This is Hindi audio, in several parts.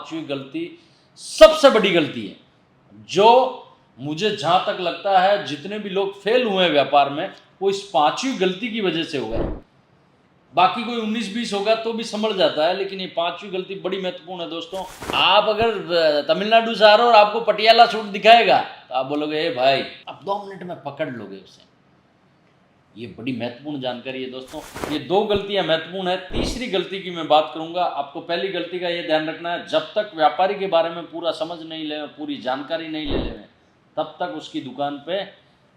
पांचवी गलती सबसे बड़ी गलती है, जो मुझे जहां तक लगता है जितने भी लोग फेल हुए हैं व्यापार में वो इस पांचवी गलती की वजह से हुआ है। बाकी कोई 19-20 होगा तो भी संभल जाता है, लेकिन ये पांचवी गलती बड़ी महत्वपूर्ण है दोस्तों। आप अगर तमिलनाडु से आ रहे हो और आपको पटियाला सूट दिखाएगा तो आप बोलोगे ए भाई, आप 2 मिनट में पकड़ लोगे उसे। ये बड़ी महत्वपूर्ण जानकारी है दोस्तों। ये 2 गलतियां महत्वपूर्ण है। तीसरी गलती की मैं बात करूंगा। आपको पहली गलती का ये ध्यान रखना है, जब तक व्यापारी के बारे में पूरा समझ नहीं ले, पूरी जानकारी नहीं ले लें, तब तक उसकी दुकान पे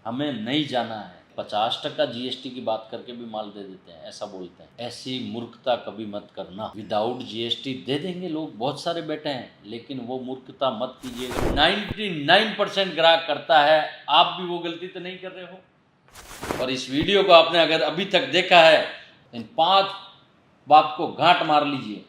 हमें नहीं जाना है। 50% जीएसटी की बात करके भी माल दे देते हैं, ऐसा बोलते हैं। ऐसी मूर्खता कभी मत करना। विदाउट जीएसटी दे देंगे लोग, बहुत सारे बैठे हैं, लेकिन वो मूर्खता मत कीजिएगा। 99% ग्राहक करता है, आप भी वो गलती तो नहीं कर रहे हो। और इस वीडियो को आपने अगर अभी तक देखा है, इन 5 बात को गांठ मार लीजिए।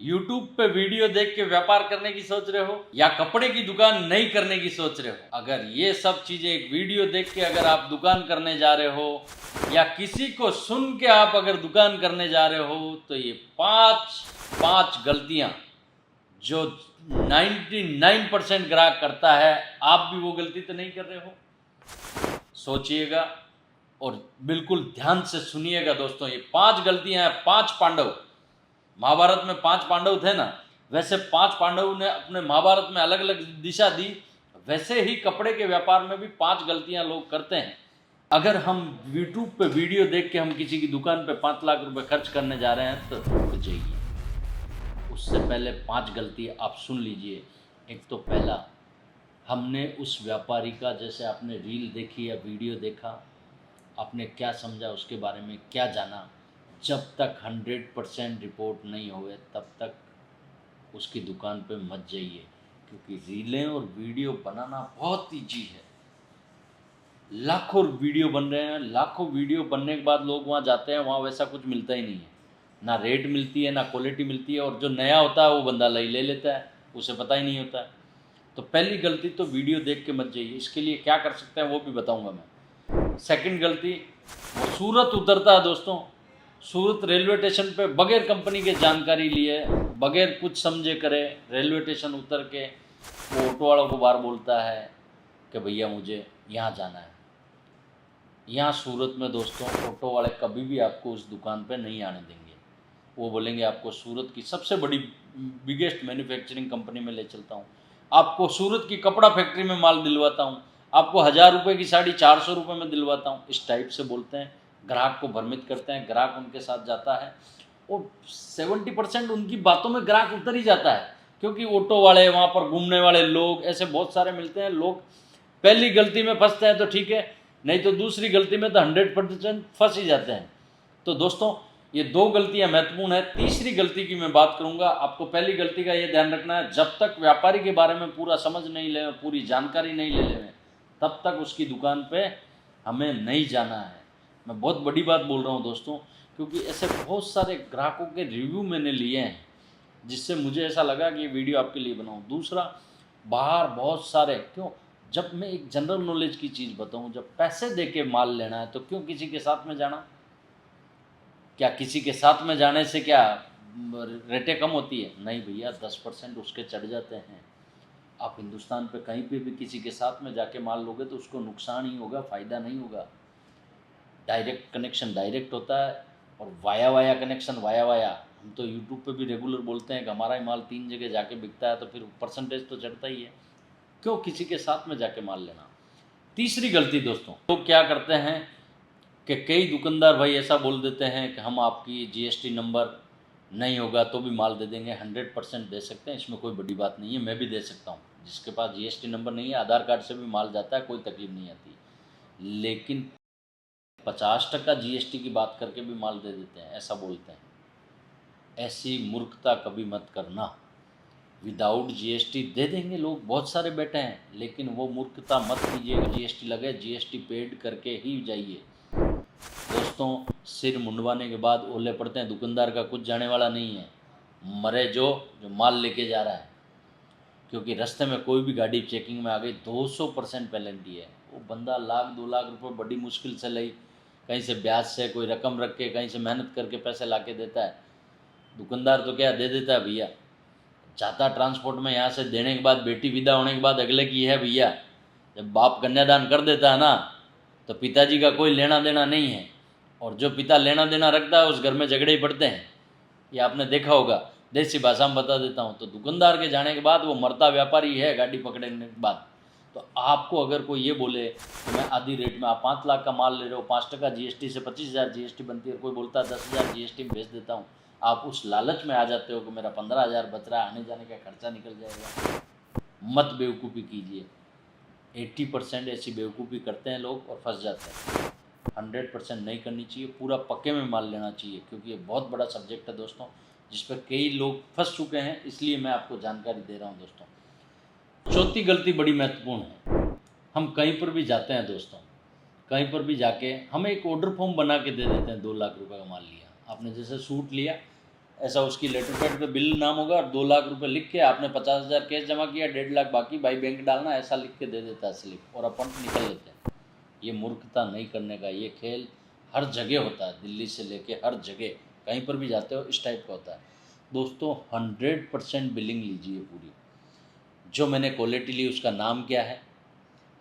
YouTube पे वीडियो देख के व्यापार करने की सोच रहे हो, या कपड़े की दुकान नहीं करने की सोच रहे हो? अगर ये सब चीजें एक वीडियो देख के अगर आप दुकान करने जा रहे हो, या किसी को सुन के आप अगर दुकान करने जा रहे हो, तो ये पांच गलतियां जो 99% ग्राहक करता है, आप भी वो गलती तो नहीं कर रहे हो। सोचिएगा और बिल्कुल ध्यान से सुनिएगा दोस्तों। ये 5 गलतियां हैं। 5 पांडव, महाभारत में 5 पांडव थे ना, वैसे 5 पांडवों ने अपने महाभारत में अलग अलग दिशा दी, वैसे ही कपड़े के व्यापार में भी 5 गलतियां लोग करते हैं। अगर हम यूट्यूब पे वीडियो देख के हम किसी की दुकान पे 5 लाख रुपए खर्च करने जा रहे हैं तो रुक जाइए। उससे पहले 5 गलती आप सुन लीजिए। एक तो पहला, हमने उस व्यापारी का, जैसे आपने रील देखी या वीडियो देखा, आपने क्या समझा, उसके बारे में क्या जाना, जब तक 100% रिपोर्ट नहीं होए तब तक उसकी दुकान पे मत जाइए। क्योंकि रीलें और वीडियो बनाना बहुत ईजी है। लाखों वीडियो बन रहे हैं, लाखों वीडियो बनने के बाद लोग वहाँ जाते हैं, वहाँ वैसा कुछ मिलता ही नहीं है। ना रेट मिलती है, ना क्वालिटी मिलती है, और जो नया होता है वो बंदा ले लेता है, उसे पता ही नहीं होता है। तो पहली गलती तो वीडियो देख के मत जाइए। इसके लिए क्या कर सकते हैं वो भी बताऊंगा मैं। सेकंड गलती, वो सूरत उतरता है दोस्तों। सूरत रेलवे स्टेशन पे बगैर कंपनी के जानकारी लिए, बगैर कुछ समझे करे, रेलवे स्टेशन उतर के वो ऑटो वालों को बाहर बोलता है कि भैया मुझे यहाँ जाना है। यहाँ सूरत में दोस्तों ऑटो वाले कभी भी आपको उस दुकान पे नहीं आने देंगे। वो बोलेंगे आपको सूरत की सबसे बड़ी बिगेस्ट मैन्युफैक्चरिंग कंपनी में ले चलता हूँ, आपको सूरत की कपड़ा फैक्ट्री में माल दिलवाता हूँ, आपको 1000 रुपये की साड़ी 400 रुपये में दिलवाता हूँ। इस टाइप से बोलते हैं, ग्राहक को भ्रमित करते हैं। ग्राहक उनके साथ जाता है और 70% उनकी बातों में ग्राहक उतर ही जाता है, क्योंकि ऑटो वाले, वहाँ पर घूमने वाले लोग ऐसे बहुत सारे मिलते हैं। लोग पहली गलती में फंसते हैं तो ठीक है, नहीं तो दूसरी गलती में तो 100% फंस ही जाते हैं। तो दोस्तों ये 2 गलतियां महत्वपूर्ण है। तीसरी गलती की मैं बात करूंगा। आपको पहली गलती का ये ध्यान रखना है, जब तक व्यापारी के बारे में पूरा समझ नहीं ले, पूरी जानकारी नहीं ले लें, तब तक उसकी दुकान पे हमें नहीं जाना है। मैं बहुत बड़ी बात बोल रहा हूँ दोस्तों, क्योंकि ऐसे बहुत सारे ग्राहकों के रिव्यू मैंने लिए हैं, जिससे मुझे ऐसा लगा कि ये वीडियो आपके लिए बनाऊँ। दूसरा, बाहर बहुत सारे, क्यों, जब मैं एक जनरल नॉलेज की चीज़ बताऊँ, जब पैसे दे के माल लेना है तो क्यों किसी के साथ में जाना? क्या किसी के साथ में जाने से क्या रेटें कम होती है? नहीं भैया, 10% उसके चढ़ जाते हैं। आप हिंदुस्तान पे कहीं पे भी किसी के साथ में जाके माल लोगे तो उसको नुकसान ही होगा, फ़ायदा नहीं होगा। डायरेक्ट कनेक्शन डायरेक्ट होता है, और via via connection via via. हम तो यूट्यूब पे भी रेगुलर बोलते हैं कि हमारा ही माल 3 जगह जाके बिकता है, तो फिर परसेंटेज तो चढ़ता ही है। क्यों किसी के साथ में जाके माल लेना? तीसरी गलती दोस्तों, लोग क्या करते हैं कि कई दुकानदार भाई ऐसा बोल देते हैं कि हम आपकी जीएसटी नंबर नहीं होगा तो भी माल दे देंगे। 100% दे सकते हैं, इसमें कोई बड़ी बात नहीं है, मैं भी दे सकता हूँ। जिसके पास जीएसटी नंबर नहीं है, आधार कार्ड से भी माल जाता है, कोई तकलीफ नहीं आती। लेकिन 50% जीएसटी की बात करके भी माल दे देते हैं, ऐसा बोलते हैं। ऐसी मूर्खता कभी मत करना। विदाउट जीएसटी दे देंगे लोग, बहुत सारे बैठे हैं, लेकिन वो मूर्खता मत कीजिएगा। जीएसटी लगे, जीएसटी पेड करके ही जाइए। दोस्तों, सिर मुंडवाने के बाद ओले पड़ते हैं, दुकानदार का कुछ जाने वाला नहीं है। मरे जो माल लेके जा रहा है, क्योंकि रास्ते में कोई भी गाड़ी चेकिंग में आ गई, 200% पेनल्टी है। वो बंदा 1 लाख 2 लाख रुपए बड़ी मुश्किल से लाई कहीं से ब्याज से कोई रकम रख के, कहीं से मेहनत करके पैसे ला के देता है। दुकानदार तो क्या दे देता है भैया, जाता ट्रांसपोर्ट में, यहाँ से देने के बाद बेटी विदा होने के बाद अगले की है भैया। जब बाप कन्यादान कर देता है ना, तो पिताजी का कोई लेना देना नहीं है, और जो पिता लेना देना रखता है उस घर में झगड़े ही पड़ते हैं। ये आपने देखा होगा। देसी भाषा में बता देता हूँ, तो दुकानदार के जाने के बाद वो मरता व्यापारी है गाड़ी पकड़ने के बाद। तो आपको अगर कोई ये बोले कि मैं आधी रेट में, आप 5 लाख का माल ले रहे हो, 5% जीएसटी से 25,000 जीएसटी बनती है, और कोई बोलता है 10,000 जीएसटी में बेच देता हूँ, आप उस लालच में आ जाते हो कि मेरा 15,000 बच रहा है, आने जाने का खर्चा निकल जाएगा। मत बेवकूफ़ी कीजिए। 80% ऐसी बेवकूफ़ी करते हैं लोग और फंस जाते हैं। 100% नहीं करनी चाहिए, पूरा पक्के में माल लेना चाहिए, क्योंकि ये बहुत बड़ा सब्जेक्ट है दोस्तों, जिस पर कई लोग फंस चुके हैं, इसलिए मैं आपको जानकारी दे रहा हूँ दोस्तों। चौथी गलती बड़ी महत्वपूर्ण है। हम कहीं पर भी जाते हैं दोस्तों, कहीं पर भी जाके हमें एक ऑर्डर फॉर्म बना के दे देते हैं। 2 लाख रुपए का माल लिया आपने, जैसे सूट लिया, ऐसा उसकी लेटर पैड पे बिल नाम होगा, और 2 लाख रुपए लिख के आपने 50,000 कैश जमा किया, 1.5 लाख बाकी बाई बैंक डालना, ऐसा लिख के दे देता है स्लिप, और अपन निकल लेते हैं। ये मूर्खता नहीं करने का, ये खेल हर जगह होता है, दिल्ली से लेके हर जगह, कहीं पर भी जाते हो इस टाइप का होता है दोस्तों। 100% बिलिंग लीजिए पूरी। जो मैंने क्वालिटी ली उसका नाम क्या है,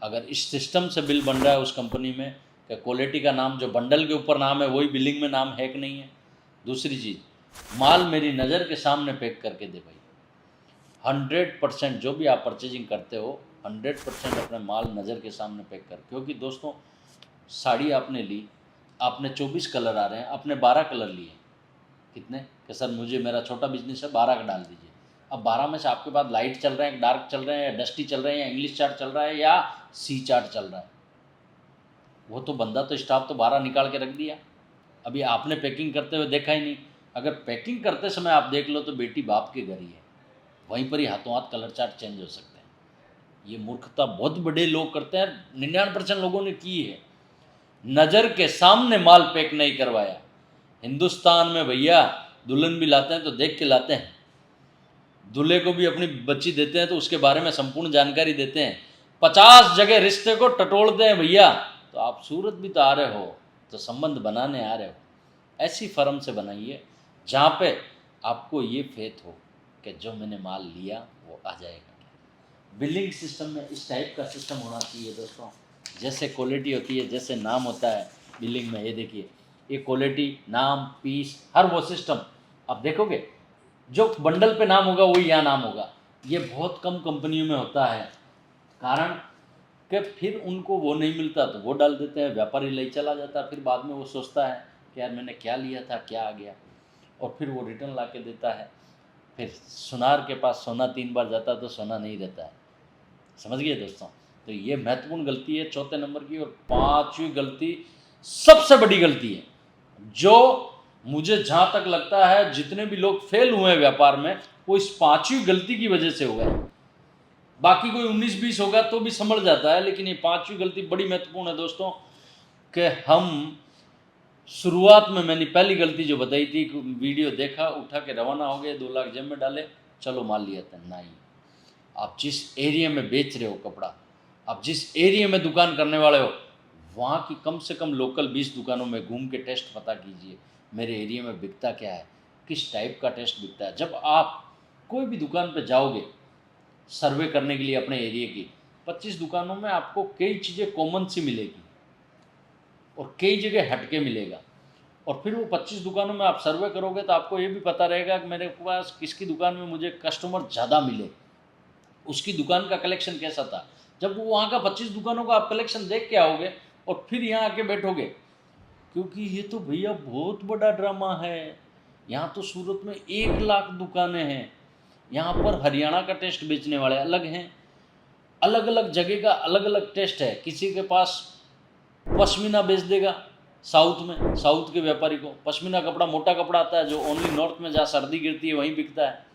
अगर इस सिस्टम से बिल बन रहा है उस कंपनी में, कि क्वालिटी का नाम जो बंडल के ऊपर नाम है वही बिलिंग में नाम है कि नहीं है। दूसरी चीज़, माल मेरी नज़र के सामने पैक करके दे भाई। 100% जो भी आप परचेजिंग करते हो, 100% अपने माल नज़र के सामने पैक कर, क्योंकि दोस्तों साड़ी आपने ली, आपने 24 कलर आ रहे हैं, आपने 12 कलर लिए, कितने कि सर मुझे मेरा छोटा बिजनेस है 12 का डाल दीजिए। अब 12 में से आपके पास लाइट चल रहे हैं, डार्क चल रहे हैं, या डस्टी चल रहे हैं, या इंग्लिश चार्ट चल रहा है, या सी चार्ट चल रहा है, वो तो बंदा तो स्टाफ तो 12 निकाल के रख दिया। अभी आपने पैकिंग करते हुए देखा ही नहीं। अगर पैकिंग करते समय आप देख लो तो बेटी बाप के घर ही है, वहीं पर ही हाथों हाथ कलर चार्ट चेंज हो सकते हैं। ये मूर्खता बहुत बड़े लोग करते हैं, 99% लोगों ने की है। नज़र के सामने माल पैक नहीं करवाया। हिंदुस्तान में भैया दुल्हन भी लाते हैं तो देख के लाते हैं, दूल्हे को भी अपनी बच्ची देते हैं तो उसके बारे में संपूर्ण जानकारी देते हैं। 50 जगह रिश्ते को टटोलते हैं भैया। तो आप सूरत भी तो आ रहे हो, तो संबंध बनाने आ रहे हो, ऐसी फर्म से बनाइए जहाँ पे आपको ये फेथ हो कि जो मैंने माल लिया वो आ जाएगा। बिलिंग सिस्टम में इस टाइप का सिस्टम होना चाहिए दोस्तों। जैसे क्वालिटी होती है, जैसे नाम होता है बिलिंग में, ये देखिए, ये क्वालिटी, नाम, पीस, हर वो सिस्टम आप देखोगे, जो बंडल पे नाम होगा वही यहाँ नाम होगा। ये बहुत कम कंपनियों में होता है, कारण कि फिर उनको वो नहीं मिलता तो वो डाल देते हैं, व्यापारी ले चला जाता है, फिर बाद में वो सोचता है कि यार मैंने क्या लिया था, क्या आ गया, और फिर वो रिटर्न ला के देता है। फिर सुनार के पास सोना 3 बार जाता तो सोना नहीं रहता है। समझ गए दोस्तों। तो ये महत्वपूर्ण गलती है चौथे नंबर की। और 5वीं गलती सबसे बड़ी गलती है, जो मुझे जहाँ तक लगता है जितने भी लोग फेल हुए हैं व्यापार में, वो इस 5वीं गलती की वजह से हुआ है। बाकी कोई 19-20 होगा तो भी संभल जाता है, लेकिन ये 5वीं गलती बड़ी महत्वपूर्ण है दोस्तों। कि हम शुरुआत में, मैंने पहली गलती जो बताई थी, वीडियो देखा, उठा के रवाना हो गए, 2 लाख जेब में डाले, चलो माल लिया था। नहीं, आप जिस एरिया में बेच रहे हो कपड़ा, आप जिस एरिया में दुकान करने वाले हो, वहाँ की कम से कम लोकल 20 दुकानों में घूम के टेस्ट पता कीजिए, मेरे एरिया में बिकता क्या है, किस टाइप का टेस्ट बिकता है। जब आप कोई भी दुकान पर जाओगे सर्वे करने के लिए अपने एरिया की, 25 दुकानों में आपको कई चीज़ें कॉमन सी मिलेगी और कई जगह हटके मिलेगा। और फिर वो 25 दुकानों में आप सर्वे करोगे तो आपको ये भी पता रहेगा कि मेरे पास किसकी दुकान में मुझे कस्टमर ज़्यादा मिले, उसकी दुकान का कलेक्शन कैसा था। जब वो वहाँ का 25 दुकानों का आप कलेक्शन देख के आओगे और फिर यहाँ आके बैठोगे, क्योंकि ये तो भैया बहुत बड़ा ड्रामा है। यहाँ तो सूरत में 1 लाख दुकानें हैं, यहाँ पर हरियाणा का टेस्ट बेचने वाले अलग हैं, अलग अलग जगह का अलग अलग टेस्ट है। किसी के पास पश्मीना बेच देगा साउथ में, साउथ के व्यापारी को पश्मीना कपड़ा, मोटा कपड़ा आता है जो ओनली नॉर्थ में जहाँ सर्दी गिरती है वहीं बिकता है।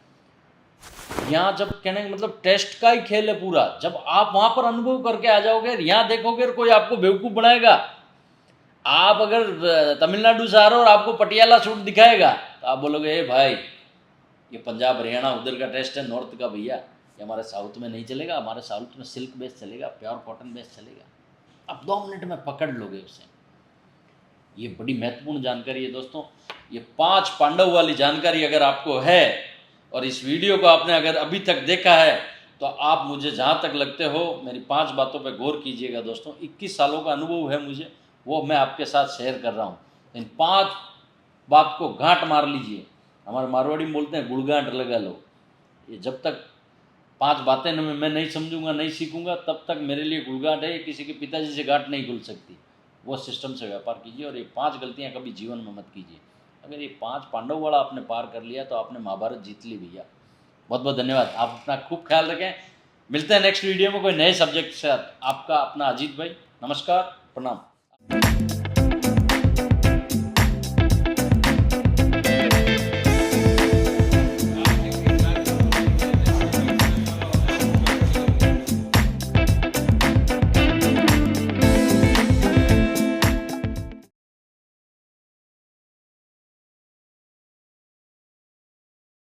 यहाँ जब कहने का मतलब टेस्ट का ही खेल है पूरा। जब आप वहाँ पर अनुभव करके आ जाओगे, यहाँ देखोगे कोई आपको बेवकूफ़ बनाएगा। आप अगर तमिलनाडु से आ रहे हो और आपको पटियाला सूट दिखाएगा तो आप बोलोगे ए भाई ये पंजाब हरियाणा उधर का टेस्ट है, नॉर्थ का भैया, ये हमारे साउथ में नहीं चलेगा, हमारे साउथ में सिल्क बेस चलेगा, प्योर कॉटन बेस चलेगा। आप 2 मिनट में पकड़ लोगे उसे। ये बड़ी महत्वपूर्ण जानकारी है दोस्तों। ये 5 पांडव वाली जानकारी अगर आपको है और इस वीडियो को आपने अगर अभी तक देखा है तो आप मुझे जहाँ तक लगते हो मेरी 5 बातों पर गौर कीजिएगा दोस्तों। 21 सालों का अनुभव है मुझे, वो मैं आपके साथ शेयर कर रहा हूँ। इन 5 बात को गांठ मार लीजिए। हमारे मारवाड़ी में बोलते हैं गुड़गांठ लगा लो। ये जब तक 5 बातें मैं नहीं समझूंगा, नहीं सीखूंगा, तब तक मेरे लिए गुड़गांठ है। किसी के पिताजी से गांठ नहीं खुल सकती। वो सिस्टम से व्यापार कीजिए और ये 5 गलतियां कभी जीवन में मत कीजिए। अगर ये 5 पांडव वाला आपने पार कर लिया तो आपने महाभारत जीत ली भैया। बहुत बहुत धन्यवाद। आप अपना खूब ख्याल रखें। मिलते हैं नेक्स्ट वीडियो में कोई नए सब्जेक्ट के साथ। आपका अपना अजीत भाई, नमस्कार, प्रणाम।